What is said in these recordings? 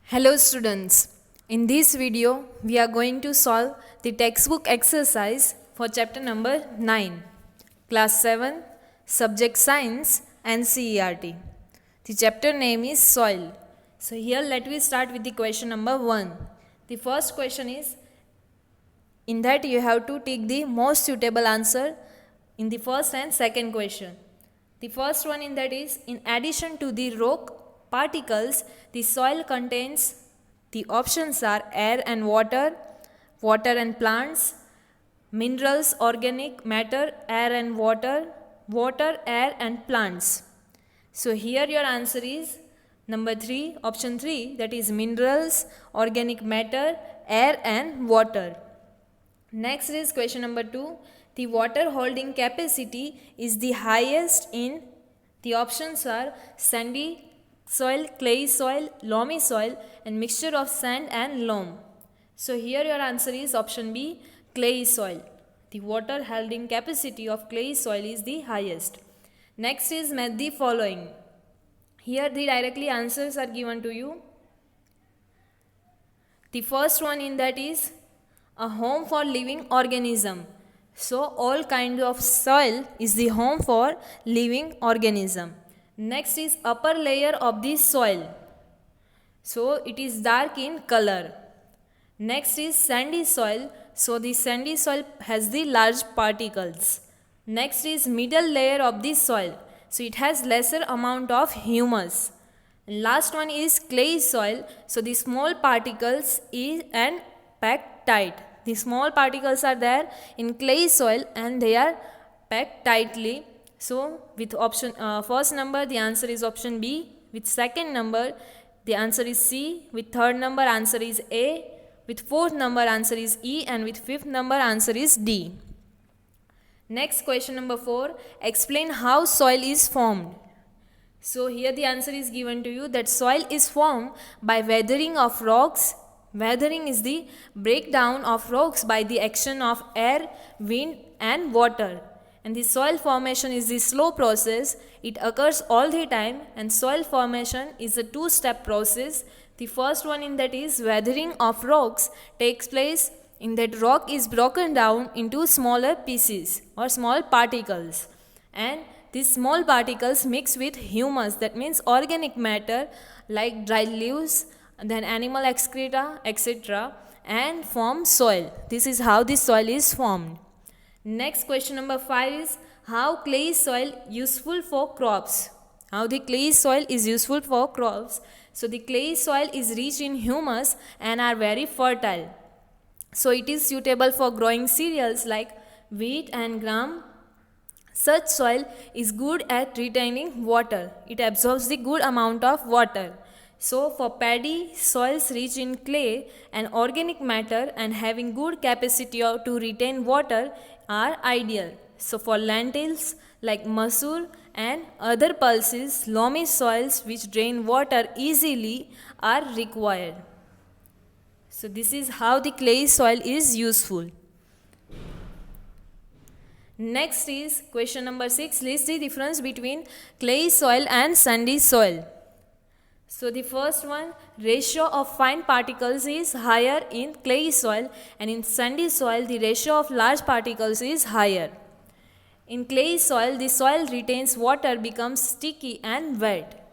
Hello students, in this video we are going to solve the textbook exercise for chapter number 9, class 7, subject science and CERT. The chapter name is soil. So here let me start with the question number 1. The first question is, in that you have to take the most suitable answer in the first and second question. The first one in that is, in addition to the rock particles, the soil contains, the options are air and water, water and plants, minerals, organic matter, air and water, water, air and plants. So here your answer is number 3, option 3, that is minerals, organic matter, air and water. Next is question number 2. The water holding capacity is the highest in, the options are sandy soil, clay soil, loamy soil and mixture of sand and loam. So here your answer is option B, clay soil. The water holding capacity of clay soil is the highest. Next is match the following. Here the directly answers are given to you. The first one in that is a home for living organism. So all kinds of soil is the home for living organism. Next is upper layer of the soil. So it is dark in color. Next is sandy soil. So the sandy soil has the large particles. Next is middle layer of the soil. So it has lesser amount of humus. Last one is clay soil. So the small particles is and packed tight. The small particles are there in clay soil and they are packed tightly. So with option first number the answer is option B. With second number the answer is C. With third number answer is A. With fourth number answer is E. And with fifth number answer is D. Next question number 4. Explain how soil is formed. So here the answer is given to you that soil is formed by weathering of rocks. Weathering is the breakdown of rocks by the action of air, wind and water. And the soil formation is the slow process. It occurs all the time and soil formation is a two-step process. The first one in that is weathering of rocks takes place in that rock is broken down into smaller pieces or small particles. And these small particles mix with humus, that means organic matter like dry leaves, then animal excreta, etc. and form soil. This is how the soil is formed. Next question number 5 is, how clay soil useful for crops? How the clay soil is useful for crops? So the clay soil is rich in humus and are very fertile. So it is suitable for growing cereals like wheat and gram. Such soil is good at retaining water. It absorbs the good amount of water. So for paddy, soils rich in clay and organic matter and having good capacity to retain water are ideal. So for lentils like masoor and other pulses, loamy soils which drain water easily are required. So this is how the clay soil is useful. Next is question number 6. List the difference between clay soil and sandy soil. So the first one, ratio of fine particles is higher in clay soil and in sandy soil the ratio of large particles is higher. In clay soil the soil retains water, becomes sticky and wet.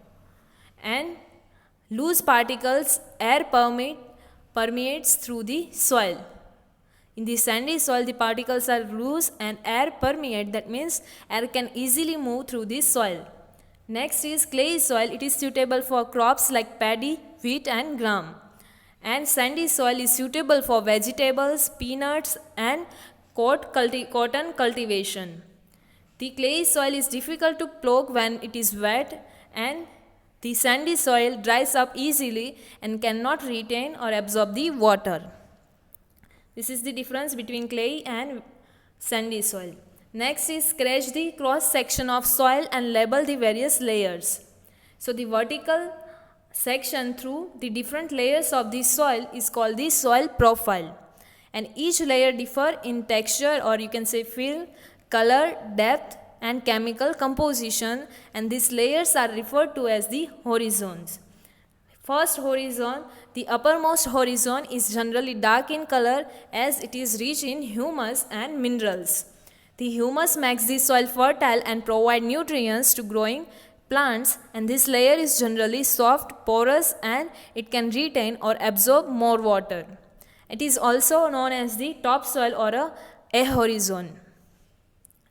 And loose particles, air permeates through the soil. In the sandy soil the particles are loose and air permeate, that means air can easily move through the soil. Next is clay soil. It is suitable for crops like paddy, wheat and gram. And sandy soil is suitable for vegetables, peanuts and cotton cultivation. The clay soil is difficult to plough when it is wet, and the sandy soil dries up easily and cannot retain or absorb the water. This is the difference between clay and sandy soil. Next is scratch the cross section of soil and label the various layers. So the vertical section through the different layers of the soil is called the soil profile. And each layer differ in texture, or you can say feel, color, depth and chemical composition, and these layers are referred to as the horizons. First horizon, the uppermost horizon is generally dark in color as it is rich in humus and minerals. The humus makes the soil fertile and provide nutrients to growing plants, and this layer is generally soft, porous, and it can retain or absorb more water. It is also known as the topsoil or a ahorizon.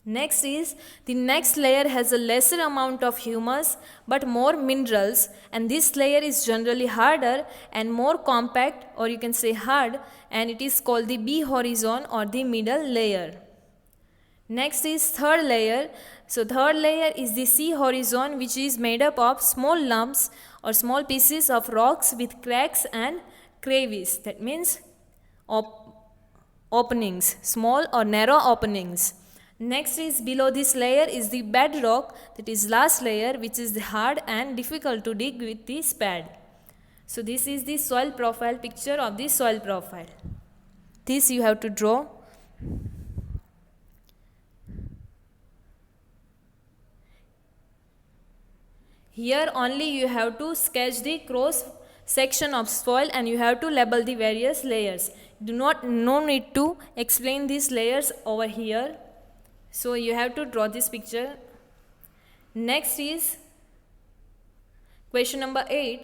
Next is, the next layer has a lesser amount of humus but more minerals, and this layer is generally harder and more compact, or you can say hard, and it is called the B horizon or the middle layer. Next is third layer. So third layer is the C horizon, which is made up of small lumps or small pieces of rocks with cracks and crevices. That means openings, small or narrow openings. Next is below this layer is the bedrock, that is last layer, which is hard and difficult to dig with the spade. So this is the soil profile, picture of the soil profile. This you have to draw. Here only you have to sketch the cross section of soil and you have to label the various layers. No need to explain these layers over here. So you have to draw this picture. Next is question number 8.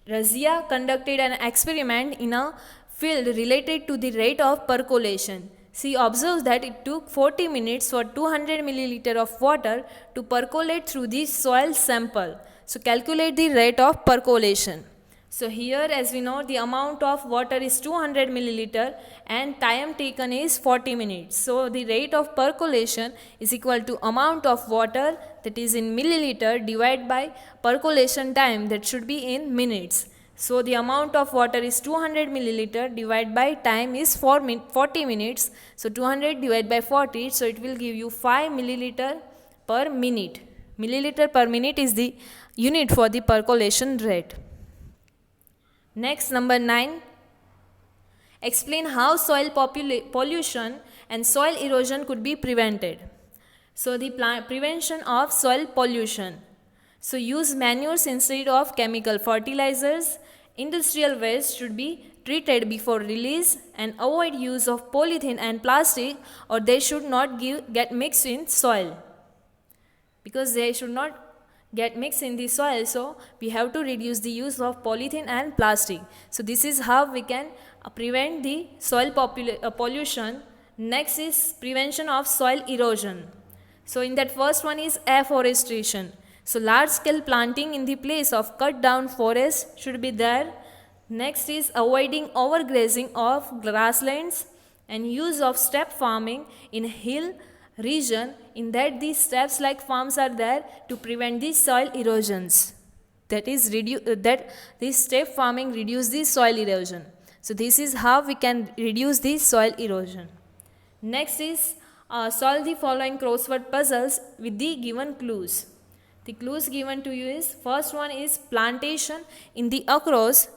Razia conducted an experiment in a field related to the rate of percolation. She observes that it took 40 minutes for 200 milliliter of water to percolate through the soil sample. So calculate the rate of percolation. So here, as we know, the amount of water is 200 milliliter and time taken is 40 minutes. So the rate of percolation is equal to amount of water, that is in milliliter, divided by percolation time, that should be in minutes. So the amount of water is 200 milliliter divided by time is 40 minutes. So 200 divided by 40, so it will give you 5 milliliter per minute. Milliliter per minute is the unit for the percolation rate. Next, number 9. Explain how soil pollution and soil erosion could be prevented. So the prevention of soil pollution. So use manures instead of chemical fertilizers. Industrial waste should be treated before release, and avoid use of polythene and plastic, or they should not get mixed in soil. Because they should not get mixed in the soil, so we have to reduce the use of polythene and plastic. So this is how we can prevent the soil pollution. Next is prevention of soil erosion. So in that first one is afforestation. So large scale planting in the place of cut down forest should be there. Next is avoiding overgrazing of grasslands and use of step farming in hill region, in that these steps like farms are there to prevent the soil erosions. That is that this step farming reduce the soil erosion. So this is how we can reduce the soil erosion. Next is solve the following crossword puzzles with the given clues. The clues given to you is, first one is plantation in the across.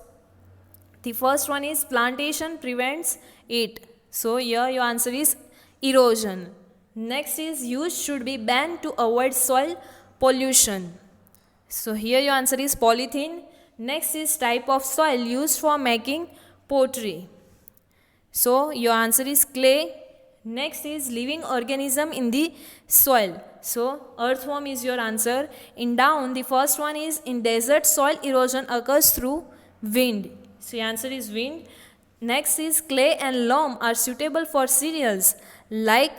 The first one is plantation prevents it. So here your answer is erosion. Next is use should be banned to avoid soil pollution. So here your answer is polythene. Next is type of soil used for making pottery. So your answer is clay. Next is living organism in the soil. So earthworm is your answer. In down, the first one is in desert soil erosion occurs through wind. So your answer is wind. Next is clay and loam are suitable for cereals, like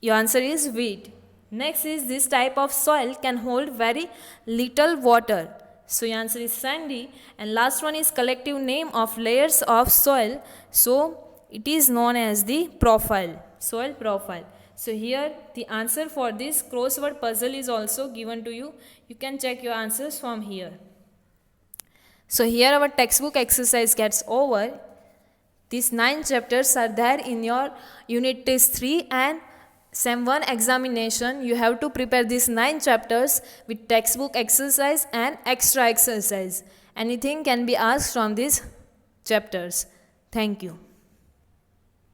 your answer is wheat. Next is this type of soil can hold very little water. So your answer is sandy. And last one is collective name of layers of soil. So it is known as the profile, soil profile. So here the answer for this crossword puzzle is also given to you. You can check your answers from here. So here our textbook exercise gets over. These 9 chapters are there in your unit test 3 and Sem 1 examination. You have to prepare these 9 chapters with textbook exercise and extra exercise. Anything can be asked from these chapters. Thank you.